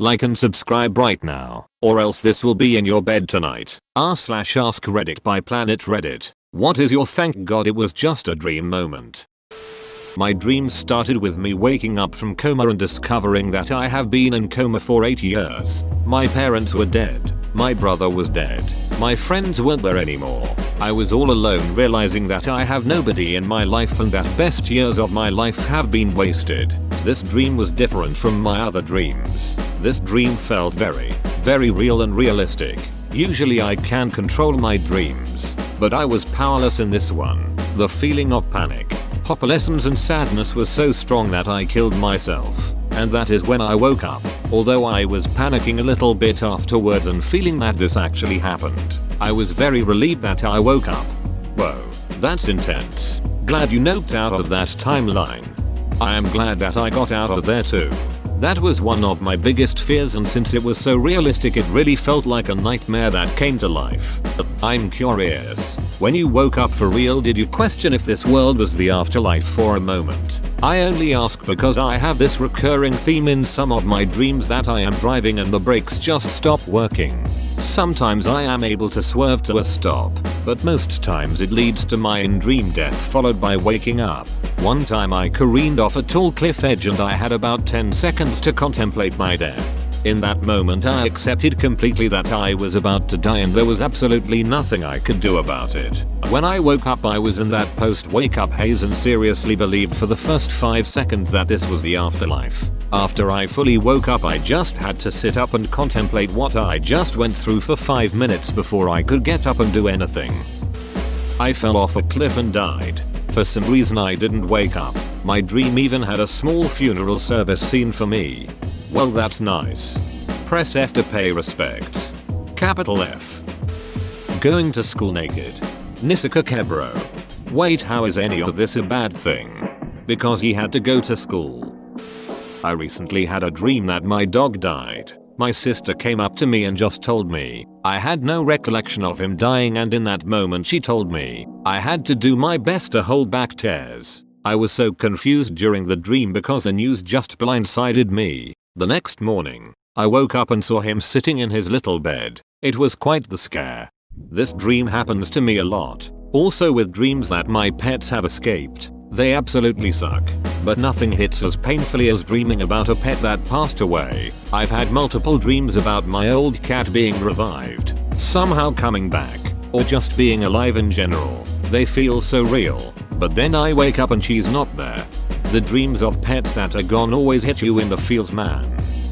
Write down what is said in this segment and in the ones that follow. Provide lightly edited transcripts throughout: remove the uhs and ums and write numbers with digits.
Like and subscribe right now, or else this will be in your bed tonight. r/ask Reddit by Planet Reddit. What is your thank god it was just a dream moment? My dreams started with me waking up from coma and discovering that I have been in coma for 8 years. My parents were dead. My brother was dead. My friends weren't there anymore. I was all alone, realizing that I have nobody in my life and that best years of my life have been wasted. This dream was different from my other dreams. This dream felt very real and realistic. Usually I can control my dreams, but I was powerless in this one. The feeling of panic, hopelessness and sadness was so strong that I killed myself. And that is when I woke up. Although I was panicking a little bit afterwards and feeling that this actually happened, I was very relieved that I woke up. Whoa, that's intense. Glad you knocked out of that timeline. I am glad that I got out of there too. That was one of my biggest fears, and since it was so realistic it really felt like a nightmare that came to life. I'm curious. When you woke up for real, did you question if this world was the afterlife for a moment? I only ask because I have this recurring theme in some of my dreams that I am driving and the brakes just stop working. Sometimes I am able to swerve to a stop, but most times it leads to my in-dream death followed by waking up. One time I careened off a tall cliff edge and I had about 10 seconds to contemplate my death. In that moment I accepted completely that I was about to die and there was absolutely nothing I could do about it. When I woke up I was in that post-wake up haze and seriously believed for the first 5 seconds that this was the afterlife. After I fully woke up I just had to sit up and contemplate what I just went through for 5 minutes before I could get up and do anything. I fell off a cliff and died. For some reason I didn't wake up. My dream even had a small funeral service scene for me. Well, that's nice. Press F to pay respects. Capital F. Going to school naked. Nisaka Kebro. Wait, how is any of this a bad thing? Because he had to go to school. I recently had a dream that my dog died. My sister came up to me and just told me. I had no recollection of him dying, and in that moment she told me I had to do my best to hold back tears. I was so confused during the dream because the news just blindsided me. The next morning, I woke up and saw him sitting in his little bed. It was quite the scare. This dream happens to me a lot. Also with dreams that my pets have escaped. They absolutely suck. But nothing hits as painfully as dreaming about a pet that passed away. I've had multiple dreams about my old cat being revived, somehow coming back, or just being alive in general. They feel so real. But then I wake up and she's not there. The dreams of pets that are gone always hit you in the feels, man.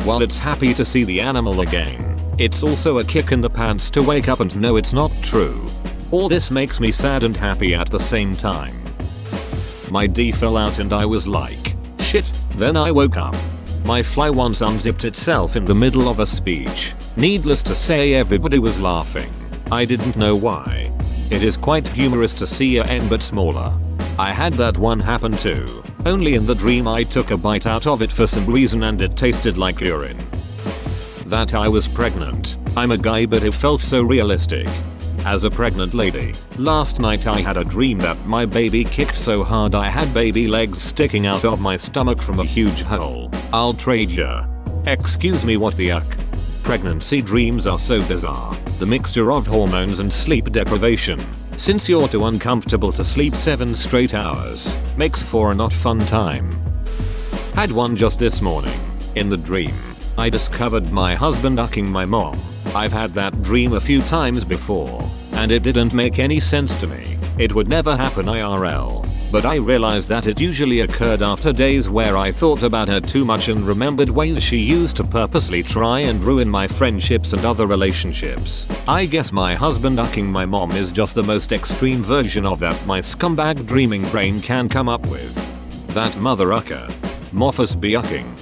While it's happy to see the animal again, it's also a kick in the pants to wake up and know it's not true. All this makes me sad and happy at the same time. My D fell out and I was like, shit. Then I woke up. My fly once unzipped itself in the middle of a speech. Needless to say, everybody was laughing. I didn't know why. It is quite humorous to see a N but smaller. I had that one happen too. Only in the dream I took a bite out of it for some reason and it tasted like urine. That I was pregnant. I'm a guy but it felt so realistic. As a pregnant lady, last night I had a dream that my baby kicked so hard I had baby legs sticking out of my stomach from a huge hole. I'll trade ya. Excuse me, what the yuck? Pregnancy dreams are so bizarre. The mixture of hormones and sleep deprivation, since you're too uncomfortable to sleep 7 straight hours, makes for a not fun time. Had one just this morning. In the dream, I discovered my husband hucking my mom. I've had that dream a few times before, and it didn't make any sense to me. It would never happen IRL. But I realized that it usually occurred after days where I thought about her too much and remembered ways she used to purposely try and ruin my friendships and other relationships. I guess my husband hucking my mom is just the most extreme version of that my scumbag dreaming brain can come up with. That mother ucker. Moffus be ucking.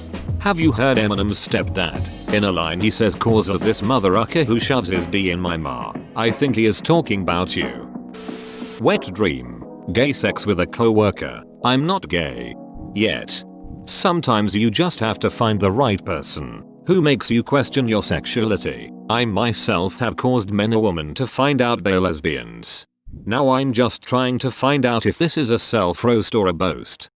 Have you heard Eminem's stepdad? In a line he says, "Cause of this mother ucker who shoves his D in my ma." I think he is talking about you. Wet dream. Gay sex with a coworker. I'm not gay. Yet. Sometimes you just have to find the right person who makes you question your sexuality. I myself have caused men or women to find out they're lesbians. Now I'm just trying to find out if this is a self-roast or a boast.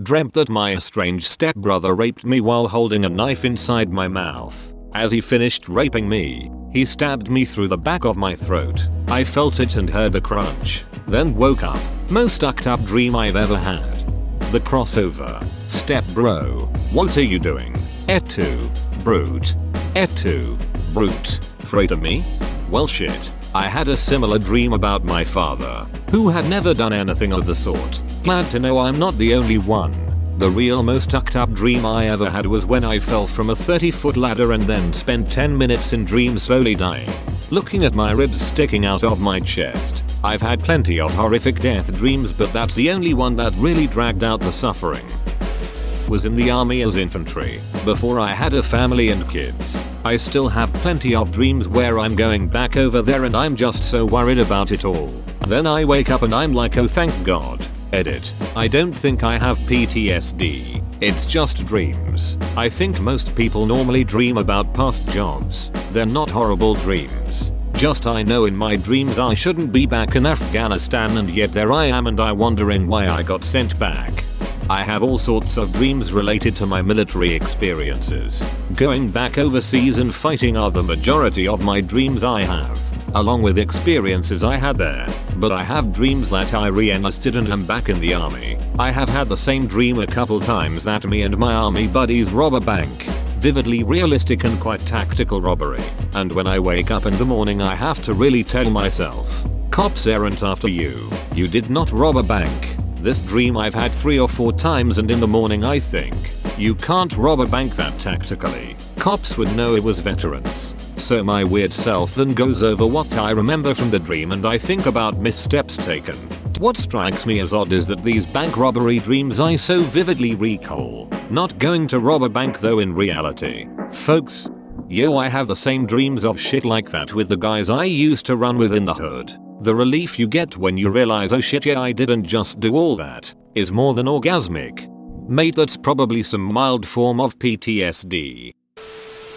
Dreamt that my estranged stepbrother raped me while holding a knife inside my mouth. As he finished raping me, he stabbed me through the back of my throat. I felt it and heard the crunch. Then woke up. Most fucked up dream I've ever had. The crossover. Step bro. What are you doing? Et2. Brute. Et2. Brute. Threaten me? Well shit. I had a similar dream about my father, who had never done anything of the sort. Glad to know I'm not the only one. The real most tucked up dream I ever had was when I fell from a 30-foot ladder and then spent 10 minutes in dream slowly dying, looking at my ribs sticking out of my chest. I've had plenty of horrific death dreams, but that's the only one that really dragged out the suffering. Was in the army as infantry, before I had a family and kids. I still have plenty of dreams where I'm going back over there and I'm just so worried about it all. Then I wake up and I'm like, oh thank God. Edit. I don't think I have PTSD. It's just dreams. I think most people normally dream about past jobs. They're not horrible dreams. Just I know in my dreams I shouldn't be back in Afghanistan and yet there I am and I'm wondering why I got sent back. I have all sorts of dreams related to my military experiences. Going back overseas and fighting are the majority of my dreams I have, along with experiences I had there. But I have dreams that I re-enlisted and am back in the army. I have had the same dream a couple times that me and my army buddies rob a bank. Vividly realistic and quite tactical robbery. And when I wake up in the morning I have to really tell myself, cops aren't after you. You did not rob a bank. This dream I've had 3 or 4 times and in the morning I think, you can't rob a bank that tactically. Cops would know it was veterans. So my weird self then goes over what I remember from the dream and I think about missteps taken. What strikes me as odd is that these bank robbery dreams I so vividly recall. Not going to rob a bank though in reality. Folks, yo, I have the same dreams of shit like that with the guys I used to run with in the hood. The relief you get when you realize, oh shit, yeah, I didn't just do all that, is more than orgasmic. Mate, that's probably some mild form of PTSD.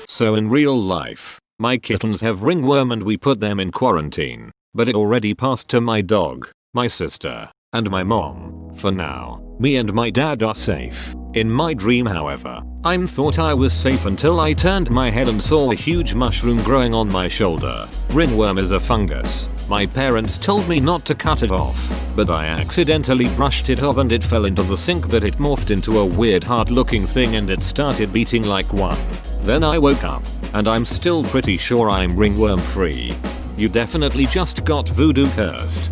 So in real life, my kittens have ringworm and we put them in quarantine, but it already passed to my dog, my sister, and my mom. For now, me and my dad are safe. In my dream however, I thought I was safe until I turned my head and saw a huge mushroom growing on my shoulder. Ringworm is a fungus. My parents told me not to cut it off, but I accidentally brushed it off and it fell into the sink, but it morphed into a weird heart looking thing and it started beating like one. Then I woke up, and I'm still pretty sure I'm ringworm free. You definitely just got voodoo cursed.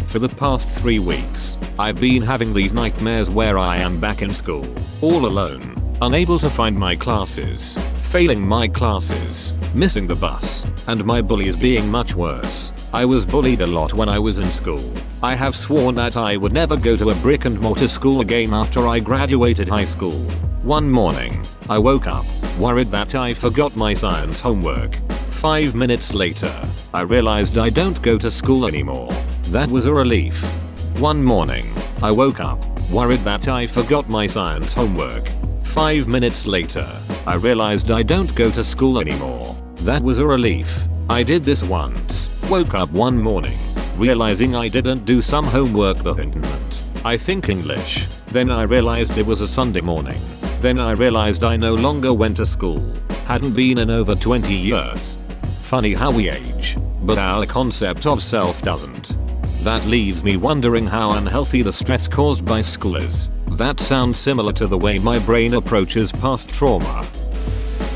For the past 3 weeks, I've been having these nightmares where I am back in school, all alone, unable to find my classes, failing my classes, missing the bus, and my bullies being much worse. I was bullied a lot when I was in school. I have sworn that I would never go to a brick and mortar school again after I graduated high school. One morning, I woke up, worried that I forgot my science homework. 5 minutes later, I realized I don't go to school anymore. That was a relief. One morning, I woke up, worried that I forgot my science homework. 5 minutes later, I realized I don't go to school anymore. That was a relief. I did this once. Woke up one morning, realizing I didn't do some homework behind. I think English. Then I realized it was a Sunday morning. Then I realized I no longer went to school. Hadn't been in over 20 years. Funny how we age, but our concept of self doesn't. That leaves me wondering how unhealthy the stress caused by school is. That sounds similar to the way my brain approaches past trauma.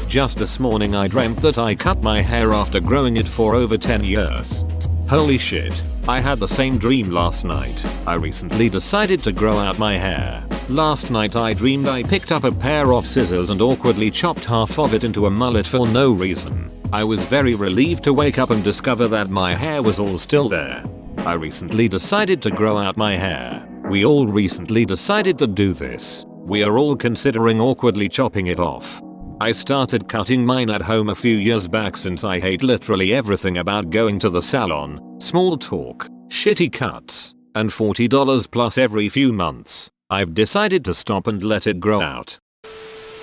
Just this morning I dreamt that I cut my hair after growing it for over 10 years. Holy shit, I had the same dream last night. I recently decided to grow out my hair. Last night I dreamed I picked up a pair of scissors and awkwardly chopped half of it into a mullet for no reason. I was very relieved to wake up and discover that my hair was all still there. I recently decided to grow out my hair. We all recently decided to do this. We are all considering awkwardly chopping it off. I started cutting mine at home a few years back since I hate literally everything about going to the salon, small talk, shitty cuts, and $40 plus every few months. I've decided to stop and let it grow out.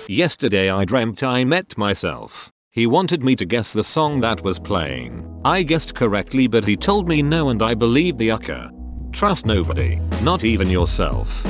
Yesterday I dreamt I met myself. He wanted me to guess the song that was playing. I guessed correctly, but he told me no and I believed the ucker. Trust nobody, not even yourself.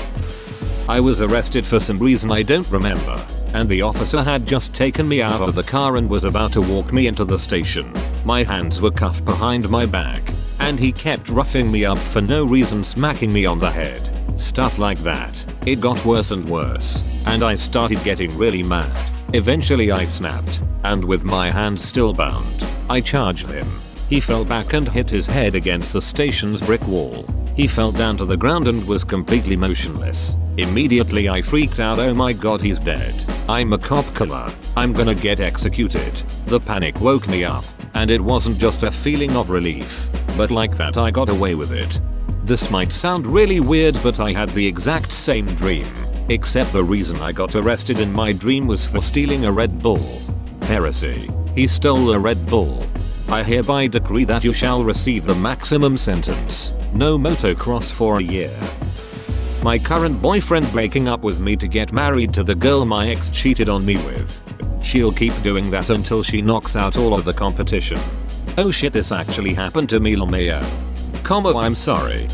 I was arrested for some reason I don't remember, and the officer had just taken me out of the car and was about to walk me into the station. My hands were cuffed behind my back, and he kept roughing me up for no reason, smacking me on the head. Stuff like that. It got worse and worse, and I started getting really mad. Eventually I snapped, and with my hands still bound, I charged him. He fell back and hit his head against the station's brick wall. He fell down to the ground and was completely motionless. Immediately I freaked out, oh my god, he's dead. I'm a cop killer. I'm gonna get executed. The panic woke me up, and it wasn't just a feeling of relief, but like that I got away with it. This might sound really weird, but I had the exact same dream, except the reason I got arrested in my dream was for stealing a Red Bull. Heresy. He stole a Red Bull. I hereby decree that you shall receive the maximum sentence. No motocross for a year. My current boyfriend breaking up with me to get married to the girl my ex cheated on me with. She'll keep doing that until she knocks out all of the competition. Oh shit, this actually happened to me, LMAO. I'm sorry.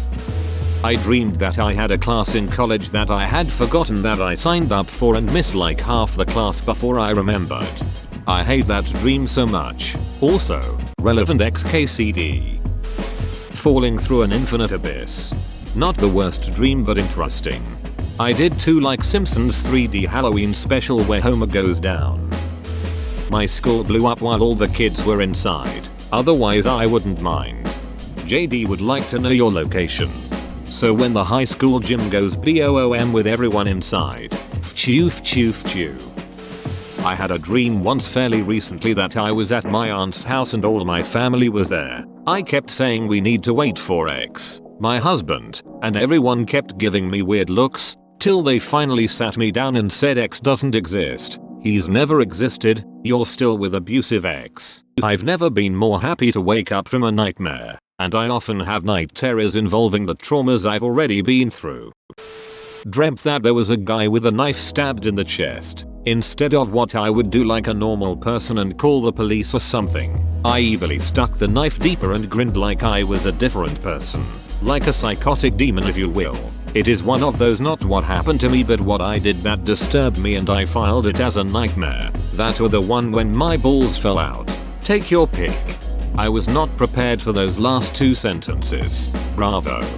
I dreamed that I had a class in college that I had forgotten that I signed up for and missed like half the class before I remembered. I hate that dream so much. Also, relevant XKCD. Falling through an infinite abyss. Not the worst dream, but interesting. I did too, like Simpsons 3D Halloween special where Homer goes down. My school blew up while all the kids were inside. Otherwise I wouldn't mind. JD would like to know your location. So when the high school gym goes BOOM with everyone inside. Phew phew phew. I had a dream once fairly recently that I was at my aunt's house and all my family was there. I kept saying we need to wait for X, my husband, and everyone kept giving me weird looks, till they finally sat me down and said X doesn't exist. He's never existed, you're still with abusive X. I've never been more happy to wake up from a nightmare, and I often have night terrors involving the traumas I've already been through. Dreamt that there was a guy with a knife stabbed in the chest. Instead of what I would do like a normal person and call the police or something, I evilly stuck the knife deeper and grinned like I was a different person. Like a psychotic demon, if you will. It is one of those not what happened to me but what I did that disturbed me, and I filed it as a nightmare. That or the one when my balls fell out. Take your pick. I was not prepared for those last two sentences. Bravo.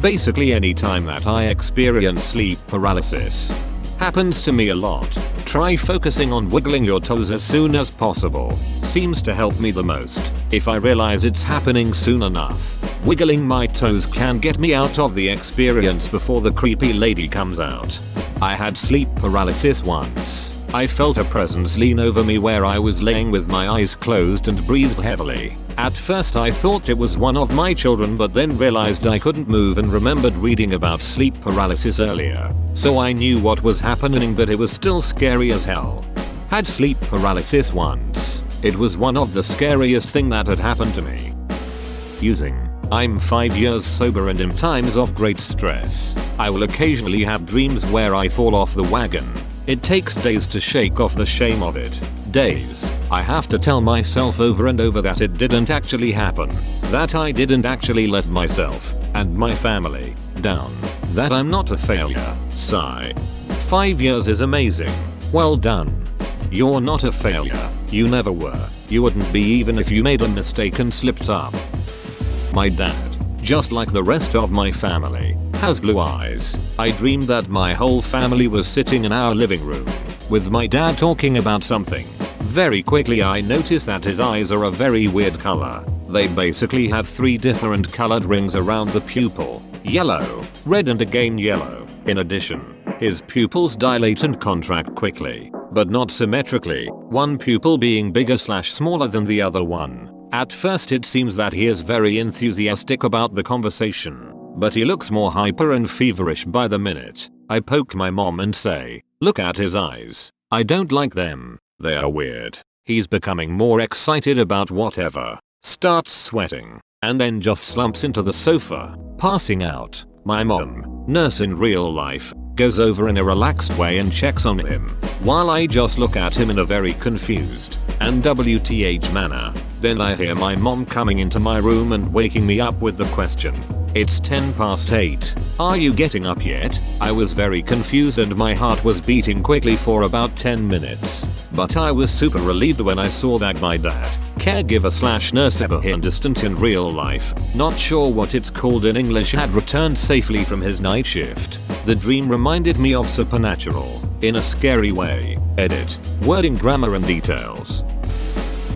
Basically any time that I experience sleep paralysis. Happens to me a lot. Try focusing on wiggling your toes as soon as possible. Seems to help me the most. If I realize it's happening soon enough, wiggling my toes can get me out of the experience before the creepy lady comes out. I had sleep paralysis once. I felt a presence lean over me where I was laying with my eyes closed and breathed heavily. At first I thought it was one of my children, but then realized I couldn't move and remembered reading about sleep paralysis earlier. So I knew what was happening, but it was still scary as hell. Had sleep paralysis once. It was one of the scariest thing that had happened to me. I'm 5 years sober and in times of great stress, I will occasionally have dreams where I fall off the wagon. It takes days to shake off the shame of it. Days. I have to tell myself over and over that it didn't actually happen. That I didn't actually let myself and my family down. That I'm not a failure. Sigh. 5 years is amazing. Well done. You're not a failure. You never were. You wouldn't be even if you made a mistake and slipped up. My dad, just like the rest of my family, has blue eyes. I dreamed that my whole family was sitting in our living room, with my dad talking about something. Very quickly I noticed that his eyes are a very weird color. They basically have 3 different colored rings around the pupil. Yellow, red and again yellow. In addition, his pupils dilate and contract quickly, but not symmetrically, one pupil being bigger/smaller than the other one. At first it seems that he is very enthusiastic about the conversation, but he looks more hyper and feverish by the minute. I poke my mom and say, look at his eyes. I don't like them. They are weird. He's becoming more excited about whatever. Starts sweating, and then just slumps into the sofa, passing out. My mom, nurse in real life, goes over in a relaxed way and checks on him, while I just look at him in a very confused and WTH manner. Then I hear my mom coming into my room and waking me up with the question. It's 8:10. Are you getting up yet? I was very confused and my heart was beating quickly for about 10 minutes. But I was super relieved when I saw that my dad, caregiver/nurse distant in real life, not sure what it's called in English, had returned safely from his night shift. The dream reminded me of Supernatural, in a scary way. Edit. Wording, grammar and details.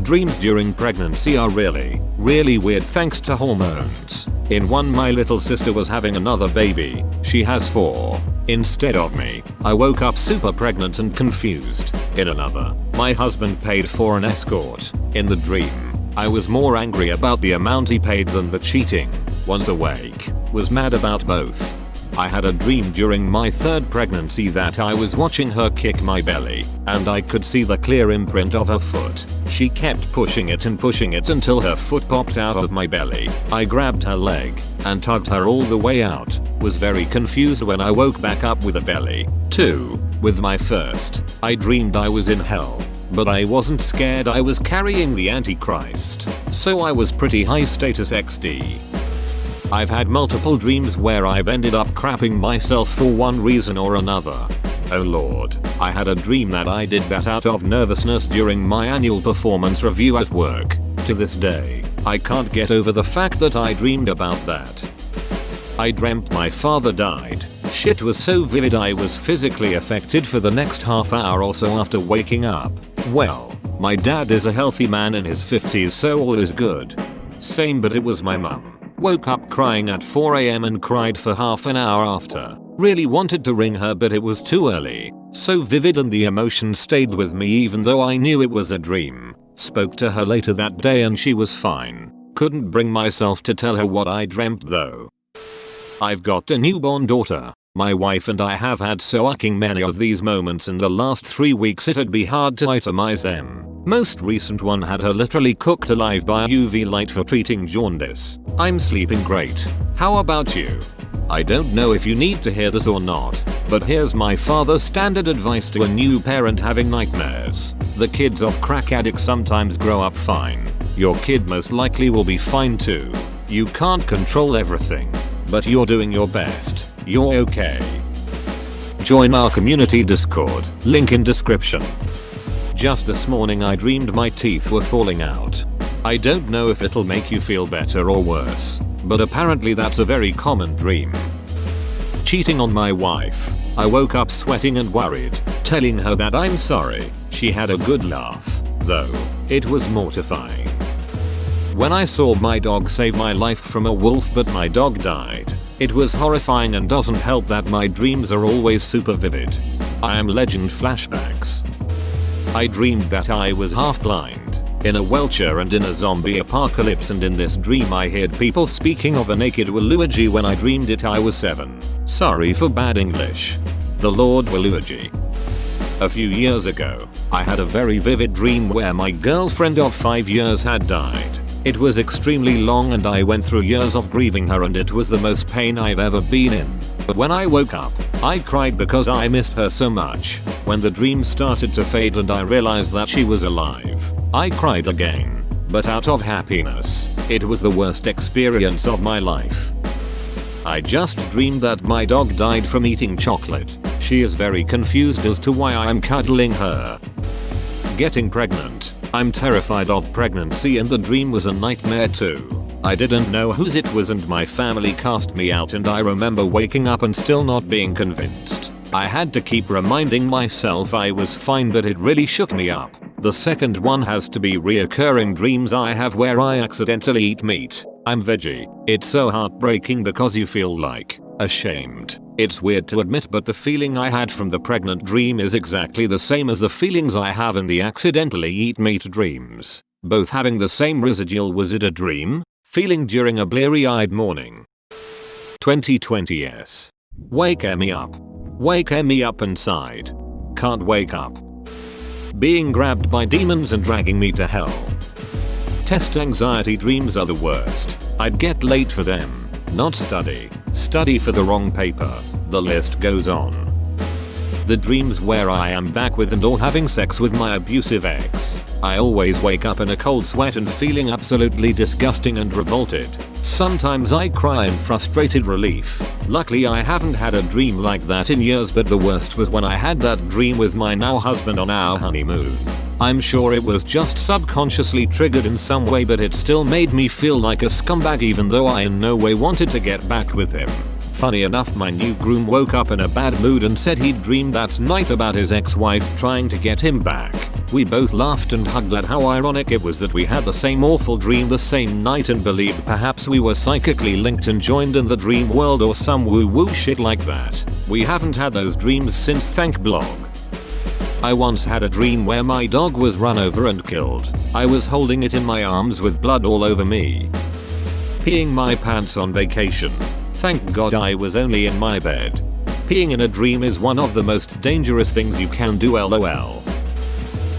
Dreams during pregnancy are really weird thanks to hormones. In one, my little sister was having another baby. She has 4. Instead of me, I woke up super pregnant and confused. In another, my husband paid for an escort. In the dream, I was more angry about the amount he paid than the cheating. Once awake, was mad about both. I had a dream during my 3rd pregnancy that I was watching her kick my belly, and I could see the clear imprint of her foot. She kept pushing it until her foot popped out of my belly. I grabbed her leg and tugged her all the way out. Was very confused when I woke back up with a belly. 2. With my first, I dreamed I was in hell. But I wasn't scared, I was carrying the Antichrist. So I was pretty high status XD. I've had multiple dreams where I've ended up crapping myself for one reason or another. Oh lord, I had a dream that I did that out of nervousness during my annual performance review at work. To this day, I can't get over the fact that I dreamed about that. I dreamt my father died. Shit was so vivid I was physically affected for the next half hour or so after waking up. Well, my dad is a healthy man in his 50s, so all is good. Same, but it was my mum. Woke up crying at 4 AM and cried for half an hour after. Really wanted to ring her but it was too early. So vivid and the emotion stayed with me even though I knew it was a dream. Spoke to her later that day and she was fine. Couldn't bring myself to tell her what I dreamt though. I've got a newborn daughter. My wife and I have had so fucking many of these moments in the last 3 weeks it'd be hard to itemize them. Most recent one had her literally cooked alive by a UV light for treating jaundice. I'm sleeping great. How about you? I don't know if you need to hear this or not, but here's my father's standard advice to a new parent having nightmares. The kids of crack addicts sometimes grow up fine. Your kid most likely will be fine too. You can't control everything, but you're doing your best. You're okay. Join our community Discord, link in description. Just this morning I dreamed my teeth were falling out. I don't know if it'll make you feel better or worse, but apparently that's a very common dream. Cheating on my wife. I woke up sweating and worried, telling her that I'm sorry. She had a good laugh, though. It was mortifying. When I saw my dog save my life from a wolf but my dog died. It was horrifying and doesn't help that my dreams are always super vivid. I am legend flashbacks. I dreamed that I was half blind, in a wheelchair and in a zombie apocalypse, and in this dream I heard people speaking of a naked Waluigi. When I dreamed it I was 7. Sorry for bad English. The Lord Waluigi. A few years ago, I had a very vivid dream where my girlfriend of 5 years had died. It was extremely long and I went through years of grieving her and it was the most pain I've ever been in. But when I woke up, I cried because I missed her so much. When the dream started to fade and I realized that she was alive, I cried again, but out of happiness. It was the worst experience of my life. I just dreamed that my dog died from eating chocolate. She is very confused as to why I'm cuddling her. Getting pregnant. I'm terrified of pregnancy and the dream was a nightmare too. I didn't know whose it was and my family cast me out, and I remember waking up and still not being convinced. I had to keep reminding myself I was fine, but it really shook me up. The second one has to be reoccurring dreams I have where I accidentally eat meat. I'm veggie. It's so heartbreaking because you feel like ashamed. It's weird to admit, but the feeling I had from the pregnant dream is exactly the same as the feelings I have in the accidentally eat meat dreams. Both having the same residual was it a dream feeling during a bleary-eyed morning. 2020s. Wake me up. Wake me up inside. Can't wake up. Being grabbed by demons and dragging me to hell. Test anxiety dreams are the worst. I'd get late for them. Not study. Study for the wrong paper. The list goes on. The dreams where I am back with and or having sex with my abusive ex. I always wake up in a cold sweat and feeling absolutely disgusting and revolted. Sometimes I cry in frustrated relief. Luckily I haven't had a dream like that in years, but the worst was when I had that dream with my now husband on our honeymoon. I'm sure it was just subconsciously triggered in some way, but it still made me feel like a scumbag even though I in no way wanted to get back with him. Funny enough, my new groom woke up in a bad mood and said he'd dreamed that night about his ex-wife trying to get him back. We both laughed and hugged at how ironic it was that we had the same awful dream the same night and believed perhaps we were psychically linked and joined in the dream world or some woo-woo shit like that. We haven't had those dreams since, thank blog. I once had a dream where my dog was run over and killed. I was holding it in my arms with blood all over me. Peeing my pants on vacation. Thank God I was only in my bed. Peeing in a dream is one of the most dangerous things you can do, lol.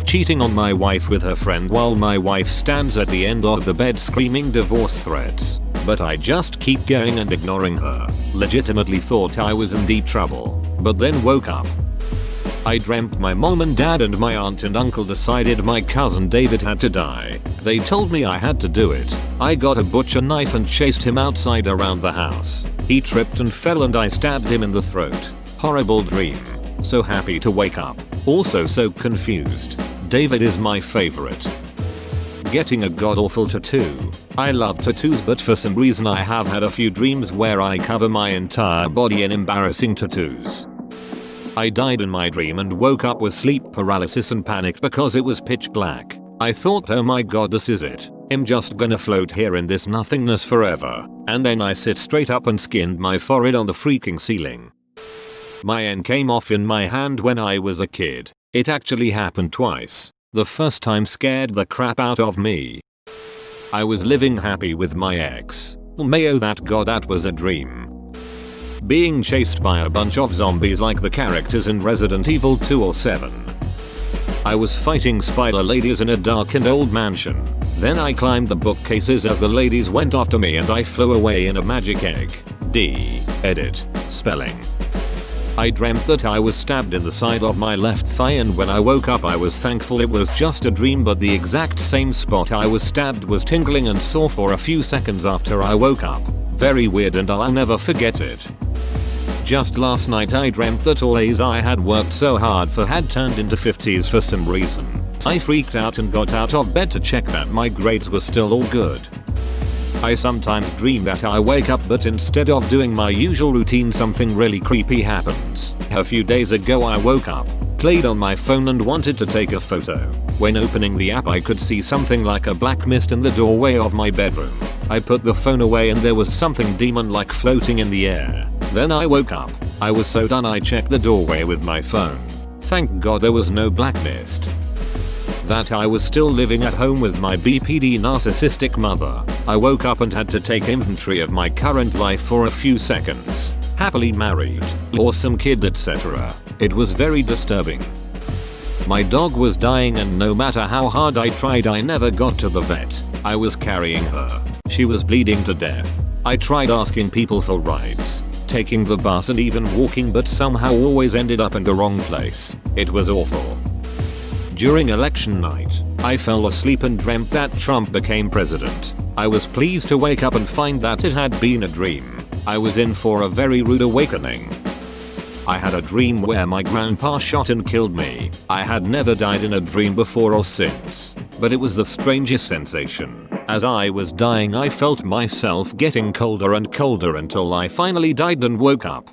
Cheating on my wife with her friend while my wife stands at the end of the bed screaming divorce threats. But I just keep going and ignoring her. Legitimately thought I was in deep trouble. But then woke up. I dreamt my mom and dad and my aunt and uncle decided my cousin David had to die. They told me I had to do it. I got a butcher knife and chased him outside around the house. He tripped and fell and I stabbed him in the throat. Horrible dream. So happy to wake up. Also so confused. David is my favorite. Getting a god-awful tattoo. I love tattoos, but for some reason I have had a few dreams where I cover my entire body in embarrassing tattoos. I died in my dream and woke up with sleep paralysis and panicked because it was pitch black. I thought, oh my god, this is it. I'm just gonna float here in this nothingness forever. And then I sit straight up and skinned my forehead on the freaking ceiling. My N came off in my hand when I was a kid. It actually happened twice. The first time scared the crap out of me. I was living happy with my ex. Mayo that god, that was a dream. Being chased by a bunch of zombies like the characters in Resident Evil 2 or 7. I was fighting spider ladies in a darkened old mansion. Then I climbed the bookcases as the ladies went after me and I flew away in a magic egg. Edit. Spelling. I dreamt that I was stabbed in the side of my left thigh, and when I woke up I was thankful it was just a dream, but the exact same spot I was stabbed was tingling and sore for a few seconds after I woke up. Very weird and I'll never forget it. Just last night I dreamt that all A's I had worked so hard for had turned into 50s for some reason. I freaked out and got out of bed to check that my grades were still all good. I sometimes dream that I wake up, but instead of doing my usual routine something really creepy happens. A few days ago I woke up, played on my phone and wanted to take a photo. When opening the app I could see something like a black mist in the doorway of my bedroom. I put the phone away and there was something demon-like floating in the air. Then I woke up. I was so done I checked the doorway with my phone. Thank God there was no black mist. That I was still living at home with my BPD narcissistic mother. I woke up and had to take inventory of my current life for a few seconds. Happily married, awesome kid, etc. It was very disturbing. My dog was dying and no matter how hard I tried I never got to the vet. I was carrying her. She was bleeding to death. I tried asking people for rides, taking the bus and even walking, but somehow always ended up in the wrong place. It was awful. During election night, I fell asleep and dreamt that Trump became president. I was pleased to wake up and find that it had been a dream. I was in for a very rude awakening. I had a dream where my grandpa shot and killed me. I had never died in a dream before or since, but it was the strangest sensation. As I was dying I felt myself getting colder and colder until I finally died and woke up.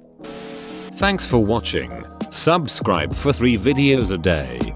Thanks for watching. Subscribe for 3 videos a day.